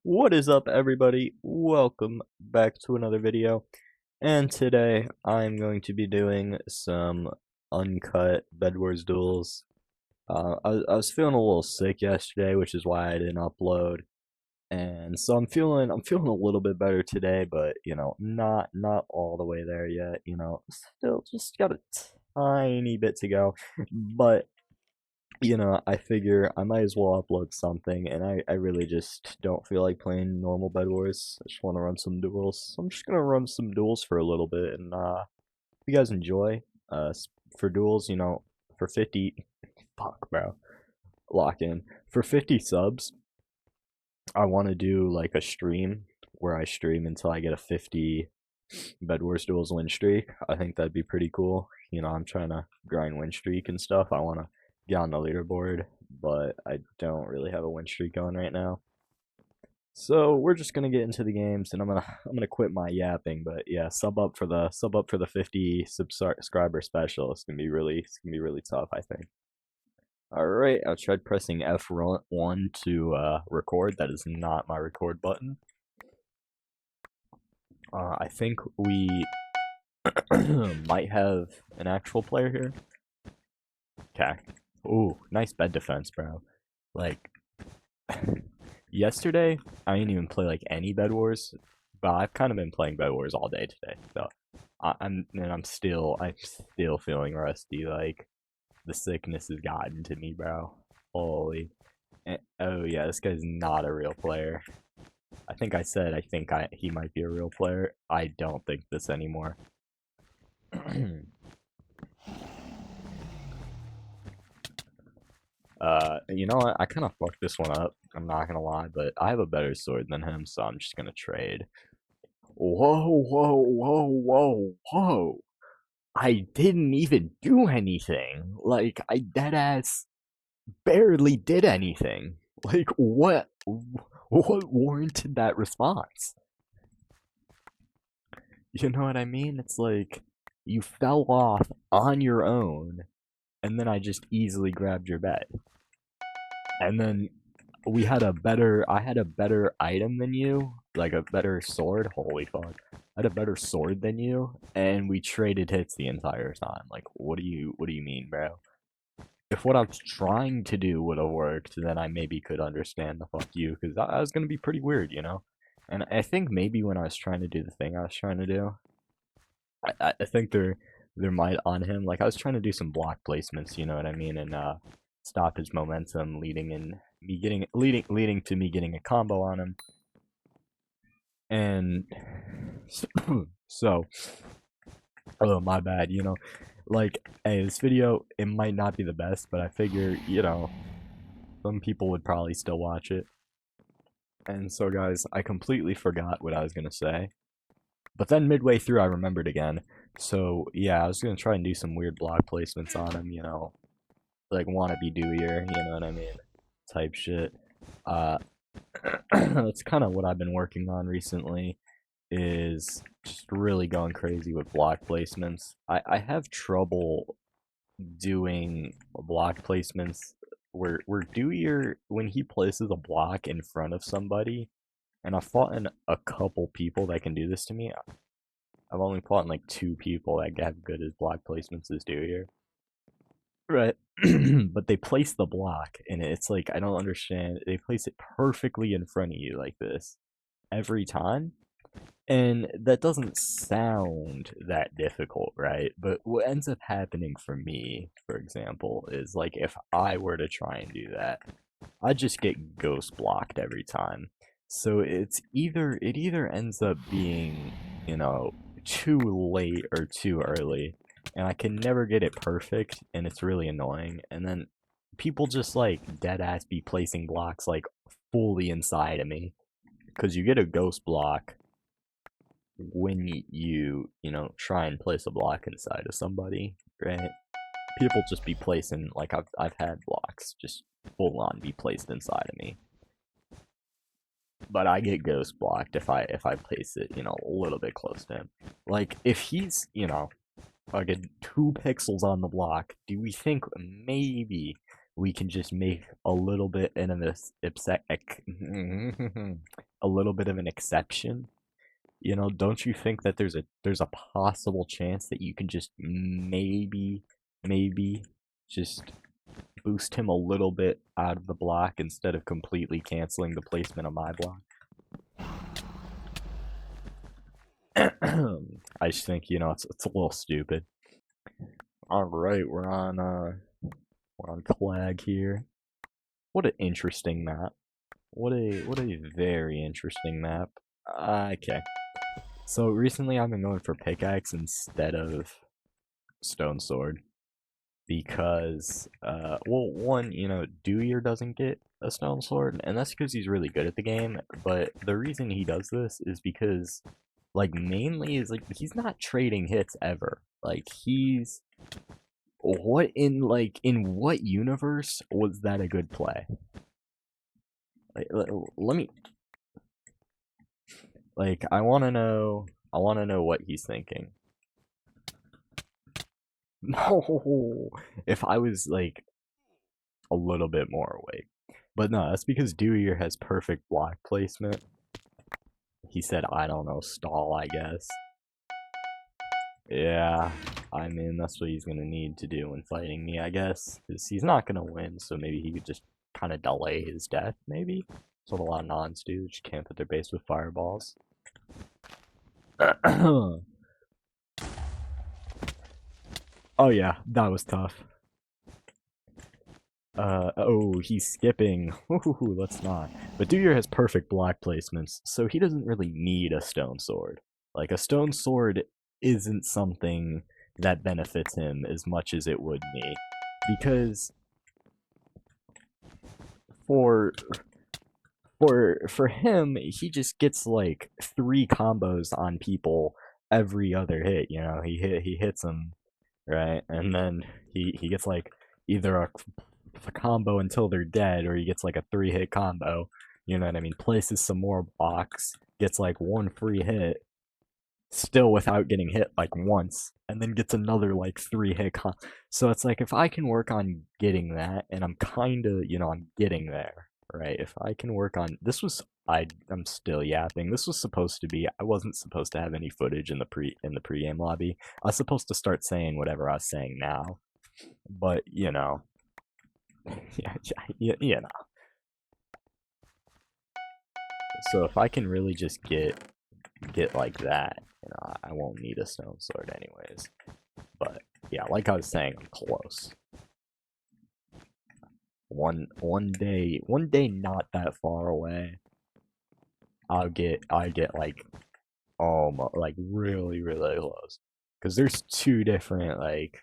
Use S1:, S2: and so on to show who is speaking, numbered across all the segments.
S1: What is up, everybody? Welcome back to another video. And today I'm going to be doing some uncut Bedwars duels. I was feeling a little sick yesterday, which is why I didn't upload. And so I'm feeling a little bit better today, but not all the way there yet. Still just got a tiny bit to go. But I figure I might as well upload something, and I really just don't feel like playing normal Bed Wars. I just want to run some duels. So I'm just gonna run some duels for a little bit, and if you guys enjoy, for duels, for 50, fuck, bro, lock in for 50 subs. I want to do like a stream where I stream until I get a 50 Bed Wars duels win streak. I think that'd be pretty cool. I'm trying to grind win streak and stuff. I want to get on the leaderboard, but I don't really have a win streak going right now. So we're just gonna get into the games, and I'm gonna quit my yapping. But yeah, sub up for the 50 subscriber special. It's gonna be really tough, I think. All right, I tried pressing F1 to record. That is not my record button. I think we might have an actual player here. Okay. Ooh, nice bed defense, bro. Like, yesterday, I didn't even play like any Bed Wars, but I've kind of been playing Bed Wars all day today. So I'm still feeling rusty. Like, the sickness has gotten to me, bro. Holy. Oh yeah, this guy's not a real player. I think he might be a real player. I don't think this anymore. You know what? I kind of fucked this one up. I'm not gonna lie, but I have a better sword than him, so I'm just gonna trade. Whoa. I didn't even do anything. Like, I deadass barely did anything. Like, what warranted that response? You know what I mean? It's like, you fell off on your own, and then I just easily grabbed your bed. And then I had a better item than you, like a better sword. Holy fuck. I had a better sword than you, and we traded hits the entire time. Like, what do you mean, bro? If what I was trying to do would have worked, then I maybe could understand the fuck you, because I was gonna be pretty weird, you know? And I think maybe when I was trying to do the thing I was trying to do, I think there might on him, like I was trying to do some block placements, you know what I mean, and stop his momentum, leading to me getting a combo on him. And so, oh my bad, like, hey, this video, it might not be the best, but I figure, some people would probably still watch it. And so guys, I completely forgot what I was gonna say, but then midway through I remembered again. So yeah, I was gonna try and do some weird block placements on him, like wannabe Deweyer, you know what I mean, type shit. That's kind of what I've been working on recently, is just really going crazy with block placements. I have trouble doing block placements where Deweyer, when he places a block in front of somebody, and I've fought in a couple people that can do this to me. I've only fought in like 2 people that have good as block placements as Deweyer. Right. But they place the block, and it's like, I don't understand. They place it perfectly in front of you like this every time. And that doesn't sound that difficult, right? But what ends up happening for me, for example, is like if I were to try and do that, I just get ghost blocked every time. So it either ends up being, too late or too early, and I can never get it perfect, and it's really annoying. And then people just like dead ass be placing blocks like fully inside of me, because you get a ghost block when try and place a block inside of somebody, right? People just be placing, like, I've had blocks just full on be placed inside of me, but I get ghost blocked if I place it a little bit close to him. Like, if he's like 2 pixels on the block, do we think maybe we can just make a little bit of a a little bit of an exception. You know, don't you think that there's a possible chance that you can just maybe just boost him a little bit out of the block instead of completely canceling the placement of my block? I just think, you know, it's a little stupid. Alright, we're on Clag here. What an interesting map. What a very interesting map. Okay. So recently I've been going for pickaxe instead of stone sword because well, one, you know, Dewyer doesn't get a stone sword, and that's because he's really good at the game, but the reason he does this is because like mainly is like he's not trading hits ever. Like he's in what universe was that a good play? Like, let me like I want to know what he's thinking. No, if I was like a little bit more awake. But no, that's because Dewey has perfect block placement. He said, I don't know, stall, I guess. Yeah, I mean, that's what he's going to need to do when fighting me, I guess. Because he's not going to win, so maybe he could just kind of delay his death, maybe? That's what a lot of nons do, just camp at their base with fireballs. Oh yeah, that was tough. Oh, he's skipping. Ooh, let's not. But Dewyer has perfect block placements, so he doesn't really need a stone sword. Like, a stone sword isn't something that benefits him as much as it would me. Because for for him, he just gets like 3 combos on people every other hit, you know. He hits them, right? And then he gets like either a combo until they're dead, or he gets like a 3-hit combo. You know what I mean? Places some more blocks, gets like 1 free hit, still without getting hit like once, and then gets another like 3-hit so it's like if I can work on getting that, and I'm kind of, you know, I'm getting there, right? If I can work on this was I'm still yapping. This was supposed to be I wasn't supposed to have any footage in the pregame lobby. I was supposed to start saying whatever I was saying now, but you know, you know. So if I can really just get like that, you know, I won't need a stone sword anyways. But yeah, like I was saying, I'm close. One day not that far away, I get like almost like really close. Cause there's 2 different like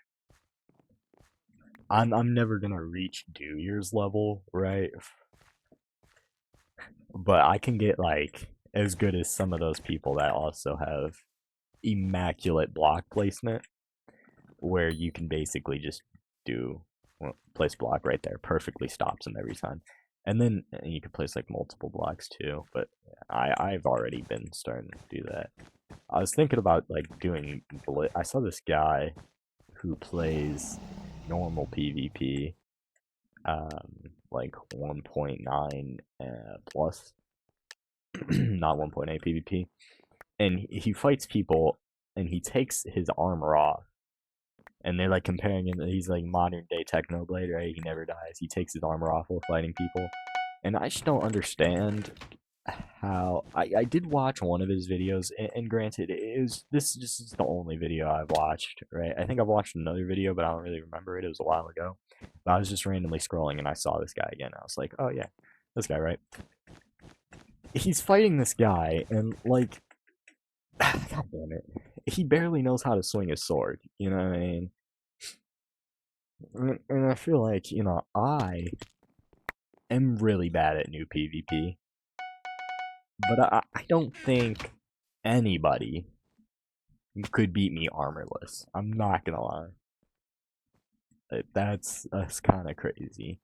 S1: I'm never gonna reach Dewyer's level, right? But I can get like as good as some of those people that also have immaculate block placement, where you can basically just do place block right there, perfectly stops them every time. And then you can place like multiple blocks too, but I've already been starting to do that. I was thinking about like doing I saw this guy who plays normal PvP, like 1.9 plus, not 1.8 PvP, and he fights people and he takes his armor off, and they're like comparing him. He's like modern day Technoblade, right? He never dies. He takes his armor off while fighting people, and I just don't understand how. I did watch one of his videos, and granted, this is the only video I've watched, right? I think I've watched another video, but I don't really remember it. It was a while ago. But I was just randomly scrolling, and I saw this guy again. I was like, oh yeah, this guy, right? He's fighting this guy, and like, God damn it, he barely knows how to swing his sword. You know what I mean? And I feel like, you know, I am really bad at new PvP, but I don't think anybody could beat me armorless. I'm not gonna lie. That's kind of crazy.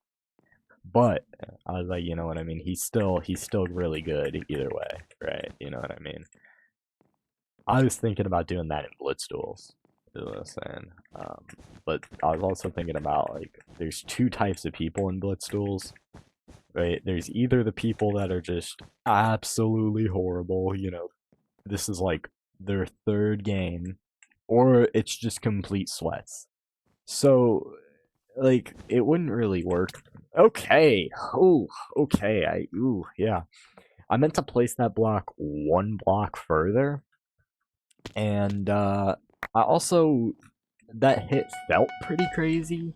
S1: But I was like, you know what I mean? He's still really good either way, right? You know what I mean? I was thinking about doing that in Blitz Duels. Is what I was saying. But I was also thinking about like there's 2 types of people in Blitz Duels. right? There's either the people that are just absolutely horrible, this is like their third game, or it's just complete sweats. So, like, it wouldn't really work. Okay. Oh, okay. Yeah. I meant to place that block one block further, and I also that hit felt pretty crazy.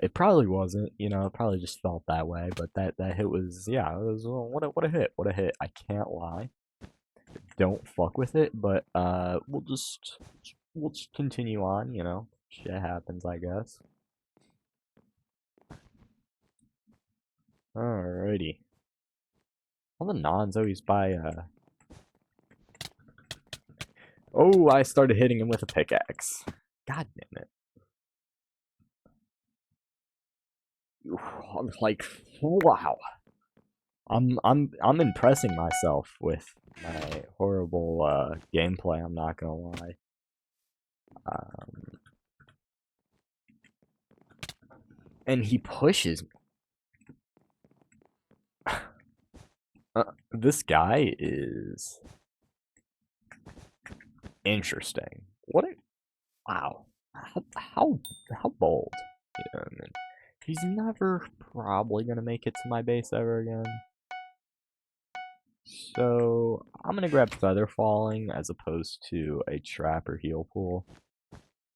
S1: It probably wasn't, it probably just felt that way, but that hit was, yeah, it was, what a hit, what a hit. I can't lie. Don't fuck with it, but we'll just continue on, Shit happens, I guess. Alrighty. All the nons always buy Oh, I started hitting him with a pickaxe. God damn it. I'm like, wow. I'm impressing myself with my horrible gameplay, I'm not gonna lie. Um, and he pushes me. This guy is interesting. What a wow. How bold. I mean, he's never probably gonna make it to my base ever again. So I'm gonna grab Feather Falling as opposed to a Trap or Heal Pool.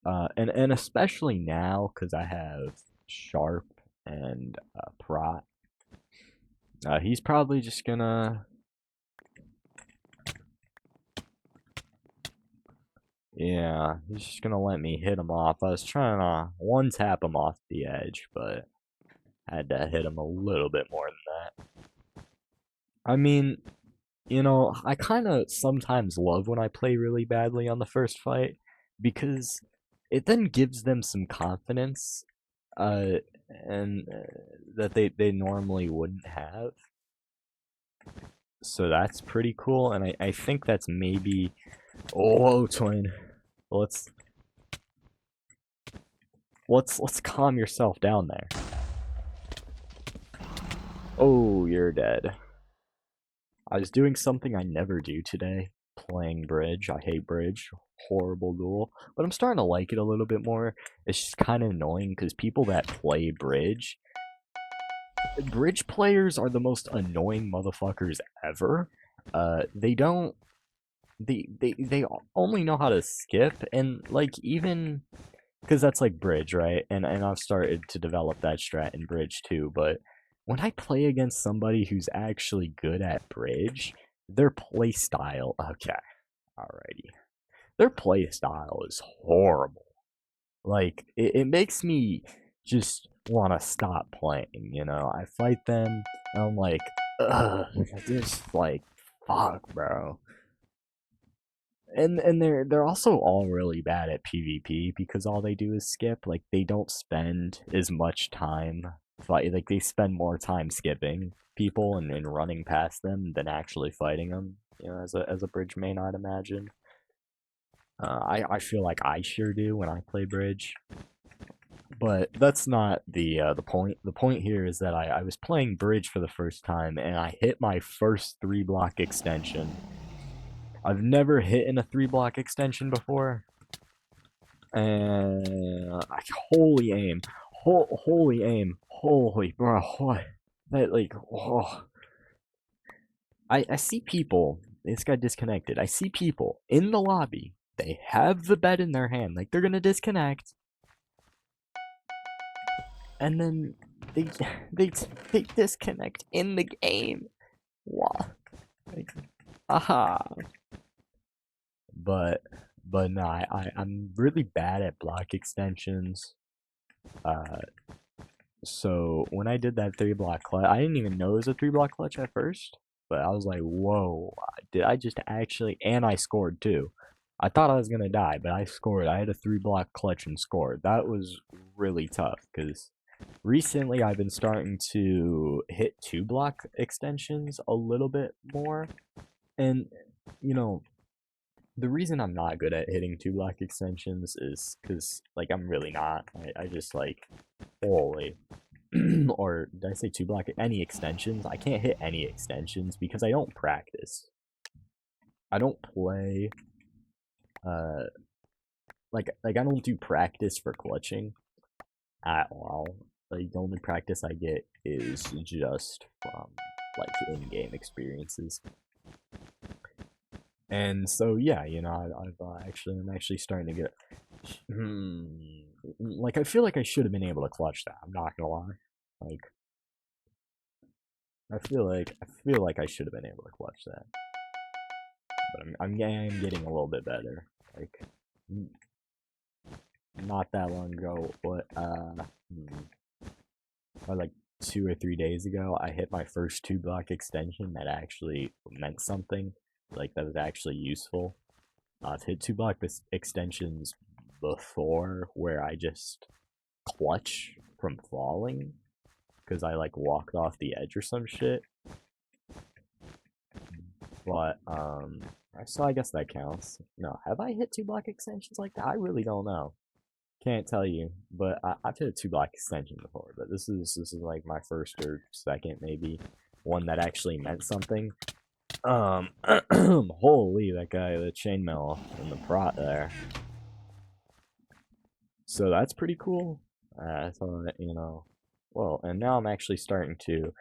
S1: And especially now because I have Sharp and Prot. He's probably just gonna, yeah, he's just gonna let me hit him off. I was trying to one tap him off the edge, but I had to hit him a little bit more than that. I mean, I kind of sometimes love when I play really badly on the first fight because it then gives them some confidence, uh, and that they normally wouldn't have. So that's pretty cool, and I think that's maybe. Oh, twin. Let's let's calm yourself down there. Oh, you're dead. I was doing something I never do today, playing bridge. I hate bridge. Horrible duel. But I'm starting to like it a little bit more. It's just kind of annoying because people that play bridge players are the most annoying motherfuckers ever. They don't they only know how to skip, and like, even because that's like bridge, right? And I've started to develop that strat in bridge too, but when I play against somebody who's actually good at bridge, their play style, okay, alrighty, their play style is horrible. Like, it makes me just want to stop playing. I fight them, and I'm like, ugh, just like, fuck, bro. And they're also all really bad at PvP because all they do is skip. Like, they don't spend as much time fight. Like, they spend more time skipping people and running past them than actually fighting them. As a bridge main, I'd imagine. I feel like I sure do when I play bridge. But that's not the point. The point here is that I was playing bridge for the first time and I hit my first 3 block extension. I've never hit in a 3 block extension before. And holy aim. Holy aim. Holy bro, what? That, like, oh. I see people. This got disconnected. I see people in the lobby. They have the bed in their hand, like they're gonna disconnect, and then they they they disconnect in the game. What? Like, aha. But no, I'm really bad at block extensions. Uh, so when I did that 3 block clutch, I didn't even know it was a 3 block clutch at first. But I was like, whoa, did I just actually? And I scored too. I thought I was gonna die, but I scored. I had a 3 block clutch and scored. That was really tough because recently I've been starting to hit 2 block extensions a little bit more. And, you know, the reason I'm not good at hitting 2 block extensions is because, like, I'm really not. I just, like, holy. or did I say 2 block? Any extensions? I can't hit any extensions because I don't practice. I don't play. Like I don't do practice for clutching at all. Like the only practice I get is just from like in-game experiences. And so yeah, you know, I'm actually starting to get. Like I feel like I should have been able to clutch that. I'm not gonna lie. Like I feel like I should have been able to clutch that. But I'm getting a little bit better. Like not that long ago, but like 2 or 3 days ago, I hit my first 2 block extension that actually meant something. Like that was actually useful. I've hit 2 block extensions before where I just clutch from falling because I like walked off the edge or some shit. But so I guess that counts. No, have I hit 2 block extensions like that? I really don't know. Can't tell you, but I've hit a 2 block extension before. But this is like my first or second maybe one that actually meant something. Holy, that guy, the chainmail and the prot there. So that's pretty cool. I thought, you know, well, and now I'm actually starting to,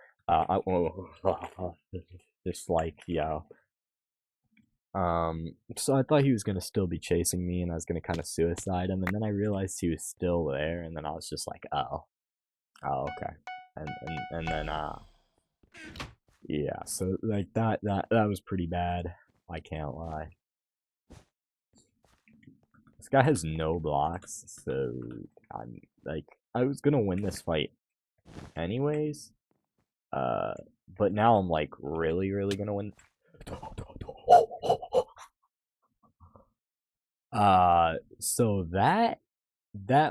S1: just like, yeah. So I thought he was gonna still be chasing me, and I was gonna kind of suicide him, and then I realized he was still there, and then I was just like, oh, okay, and then yeah. So like that was pretty bad. I can't lie. This guy has no blocks, so I'm like, I was gonna win this fight anyways. But now I'm like really gonna win. So that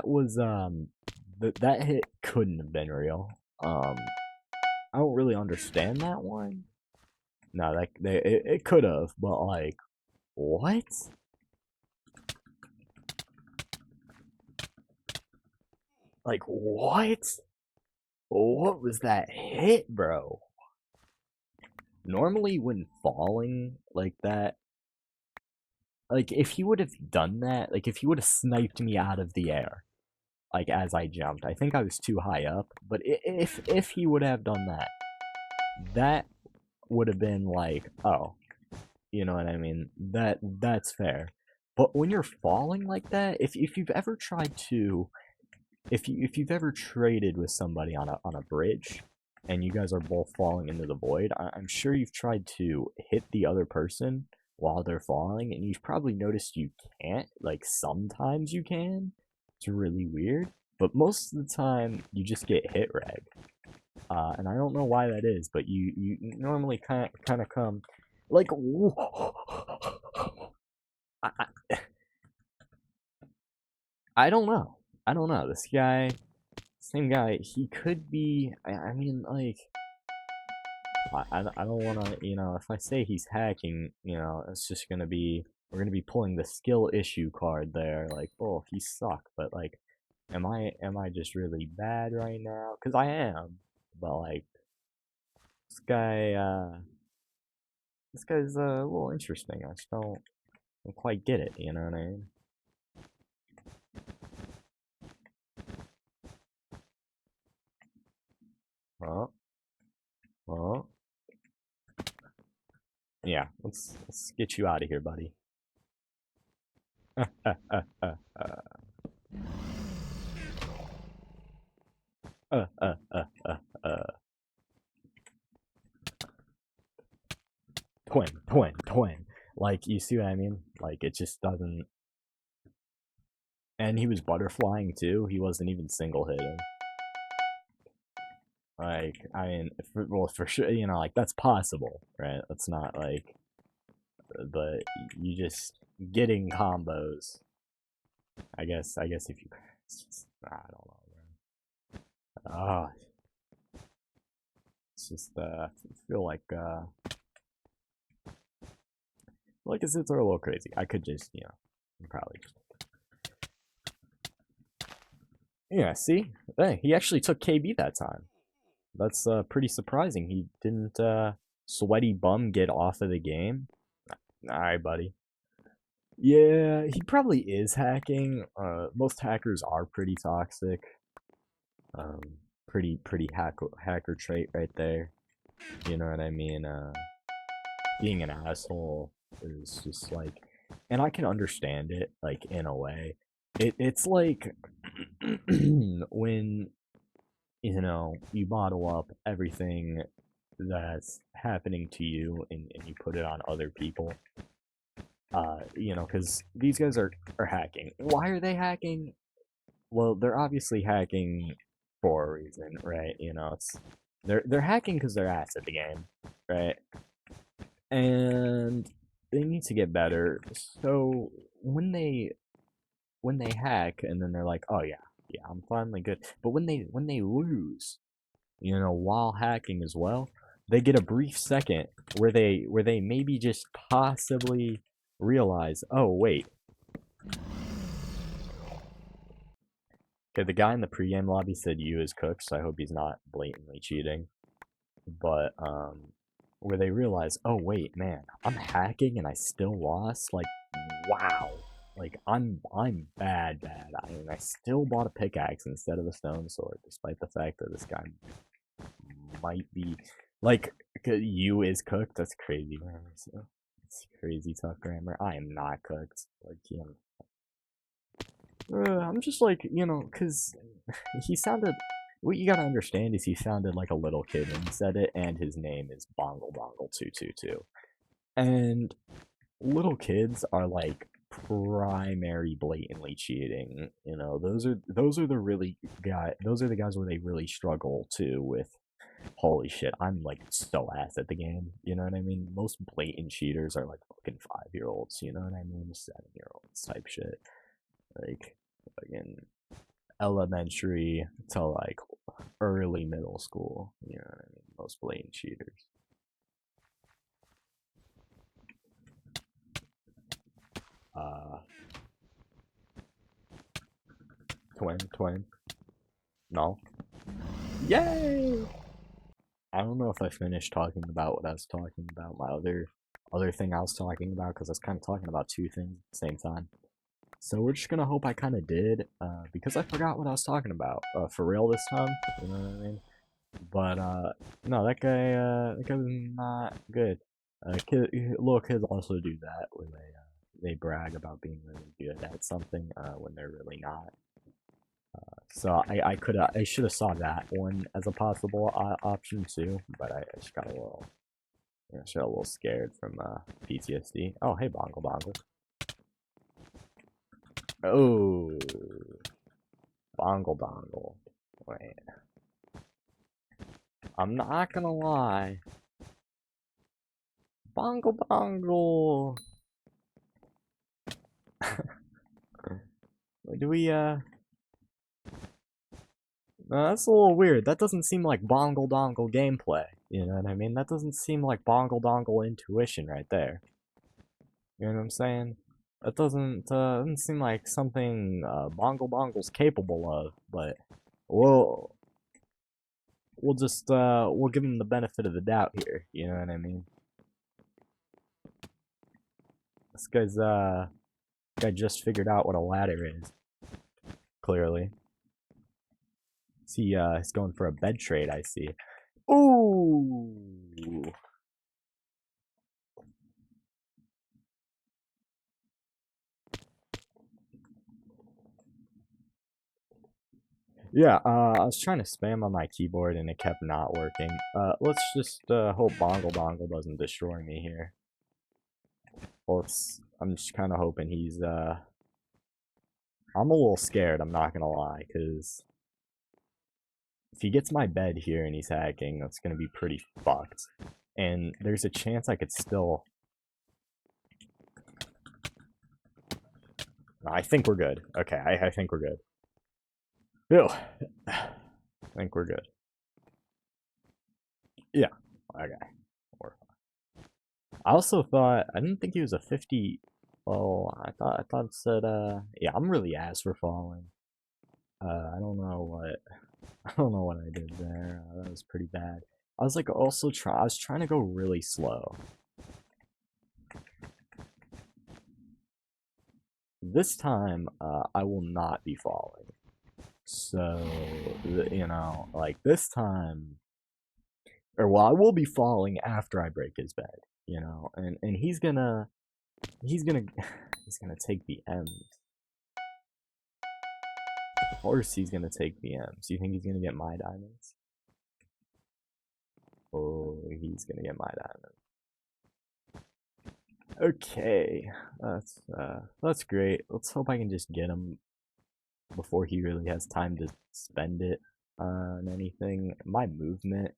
S1: was that hit couldn't have been real. I don't really understand that one. No, it could have, but like, what? Like what? What was that hit, bro? Normally, when falling like that, like if he would have done that, like if he would have sniped me out of the air, like as I jumped, I think I was too high up. But if he would have done that, that would have been like, oh, you know what I mean? That's fair. But when you're falling like that, if you've ever tried to, if you've ever traded with somebody on a bridge, and you guys are both falling into the void, I'm sure you've tried to hit the other person while they're falling, and you've probably noticed you can't. Like sometimes you can. It's really weird, but most of the time you just get hit reg. And I don't know why that is, but you normally kind of come like I, I I don't know. I don't know. This guy, same guy, he could be. I mean, like, I don't want to, you know, if I say he's hacking, you know, it's just gonna be, we're gonna be pulling the skill issue card there. Like, oh, he sucked, but like, am I just really bad right now? Cause I am, but like, this guy, this guy's a little interesting. I just don't quite get it. You know what I mean? Well, well, yeah. Let's get you out of here, buddy. uh, uh, uh, uh, uh. Twin. Like, you see what I mean? Like, it just doesn't. And he was butterflying too. He wasn't even single hitting. Like, I mean, well, for sure, you know, like that's possible, right? That's not like, but you just getting combos. I guess if you, I don't know, bro. It's just I feel like it's a little crazy. I could just, you know, probably just, Yeah, see? Hey, he actually took KB that time. That's pretty surprising. He didn't sweaty bum get off of the game. Alright, buddy. Yeah, he probably is hacking. Most hackers are pretty toxic. Um, pretty hacker trait right there. You know what I mean? Being an asshole is just like, and I can understand it, like in a way. It's like when you bottle up everything that's happening to you and you put it on other people. Because these guys are hacking. Why are they hacking? Well, they're obviously hacking for a reason, right? They're hacking because they're ass at the game, right? And they need to get better. So when they hack and then they're like, oh yeah, yeah, I'm finally good. But when they lose, while hacking as well, they get a brief second where they maybe just possibly realize, oh wait, okay, the guy in the pregame lobby said you is cooked, so I hope he's not blatantly cheating. But where they realize, oh wait, man, I'm hacking and I still lost. Like, wow, like I'm bad. I mean, I still bought a pickaxe instead of a stone sword, despite the fact that this guy might be like you is cooked. That's crazy grammar. So it's crazy tough grammar. I am not cooked. Like, I'm just like, because he sounded. What you gotta understand is he sounded like a little kid when he said it, and his name is Bongle Bongle 222. And little kids are like primary blatantly cheating. Those are the guys where they really struggle too with. Holy shit, I'm like so ass at the game. You know what I mean? Most blatant cheaters are like fucking 5-year-olds. You know what I mean? 7-year-olds type shit. Like fucking elementary to like early middle school. You know what I mean? Most blatant cheaters. Uh, twin. No. Yay! I don't know if I finished talking about what I was talking about. My other thing I was talking about, because I was kind of talking about two things at the same time. So we're just gonna hope I kind of did, because I forgot what I was talking about for real this time. You know what I mean? But no, that guy was not good. Little kids also do that when they brag about being really good at something when they're really not. So I should have saw that one as a possible option too, but I just got a little, just got a little scared from PTSD. Oh, hey, Bongle Bongle. Oh, Bongle Bongle. Wait, I'm not gonna lie. Bongle Bongle. Do we No, that's a little weird. That doesn't seem like bongle dongle gameplay. You know what I mean? That doesn't seem like bongle dongle intuition right there. You know what I'm saying? That doesn't seem like something bongle bongle's capable of. But we'll we'll give him the benefit of the doubt here. You know what I mean? This guy just figured out what a ladder is. Clearly. He's going for a bed trade. I see. Ooh. Yeah, I was trying to spam on my keyboard and it kept not working. Let's just hope Bongle Bongle doesn't destroy me here. Well, I'm just kind of hoping I'm a little scared, I'm not gonna lie, because if he gets my bed here and he's hacking, that's gonna be pretty fucked. And there's a chance I could still... I think we're good. Okay, I think we're good. Ew. I think we're good. Yeah. Okay. I also thought I didn't think he was a 50. Oh, I thought it said yeah, I'm really ass for falling. I don't know what I don't know what I did there. That was pretty bad. I was like also I was trying to go really slow. This time, I will not be falling. So, you know, like this time, or well, I will be falling after I break his bed, you know, and he's gonna he's gonna take the M's. Of course, he's gonna take the M's. You think he's gonna get my diamonds? Oh, he's gonna get my diamonds. Okay, that's great. Let's hope I can just get him before he really has time to spend it on anything. My movement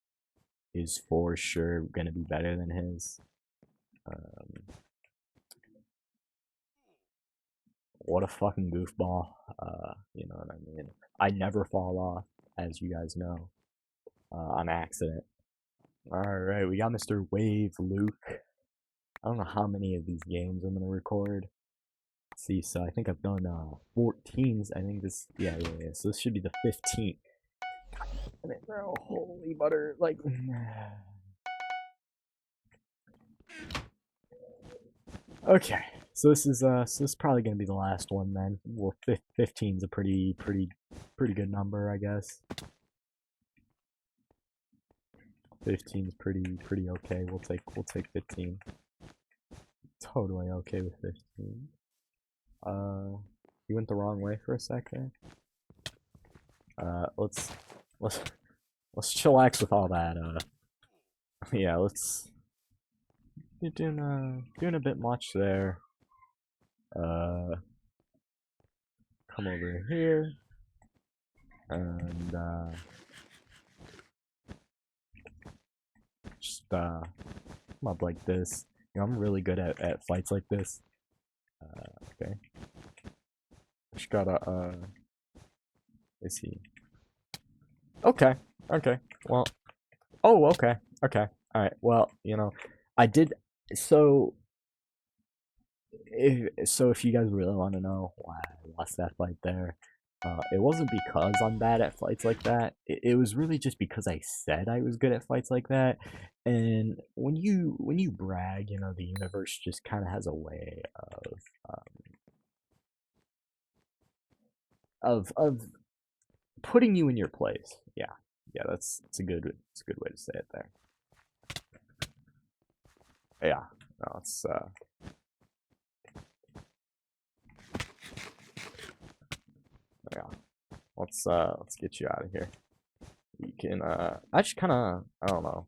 S1: is for sure gonna be better than his. Um, what a fucking goofball. You know what I mean? I never fall off, as you guys know, on accident. Alright, we got Mr. Wave Luke. I don't know how many of these games I'm gonna record. Let's see, so I think I've done 14s. I think this, yeah. So this should be the 15th. God damn it, bro. Holy butter. Like, okay. So this is probably gonna be the last one then. Well, 15's a pretty good number, I guess. 15's pretty okay. We'll take 15. Totally okay with 15. You went the wrong way for a second. Let's let's let's chillax with all that. Yeah, let's. You're doing a bit much there. Come over here and just come up like this. You know, I'm really good at fights like this. Okay. Just gotta is he? Okay. Okay. Well. Oh. Okay. Okay. All right. Well, you know, I did. So if you guys really want to know why I lost that fight there, it wasn't because I'm bad at fights like that. It was really just because I said I was good at fights like that. And when you brag, you know, the universe just kind of has a way of putting you in your place. Yeah, yeah, that's a good way to say it there. Yeah, no, it's yeah. Let's get you out of here. You can I just kind of I don't know.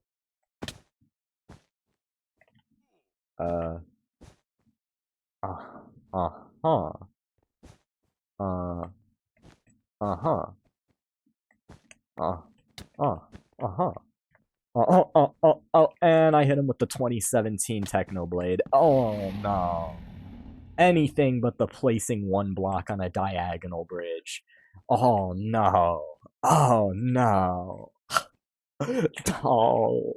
S1: Uh uh uh-huh. Uh uh-huh. Uh uh-huh. And I hit him with the 2017 Technoblade. Oh no. Anything but the placing one block on a diagonal bridge. Oh no. Oh no. Oh.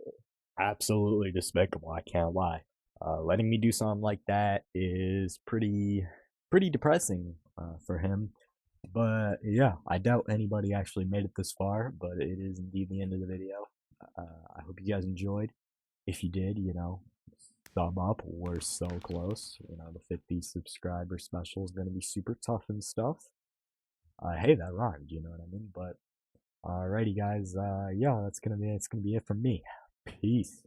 S1: Absolutely despicable, I can't lie. Letting me do something like that is pretty depressing for him. But yeah, I doubt anybody actually made it this far, but it is indeed the end of the video. I hope you guys enjoyed. If you did, you know, thumb up. We're so close. You know, the 50 subscriber special is going to be super tough and stuff. Hey, that rhymed, you know what I mean? But alrighty, guys. Yeah, it's gonna be it from me. Peace.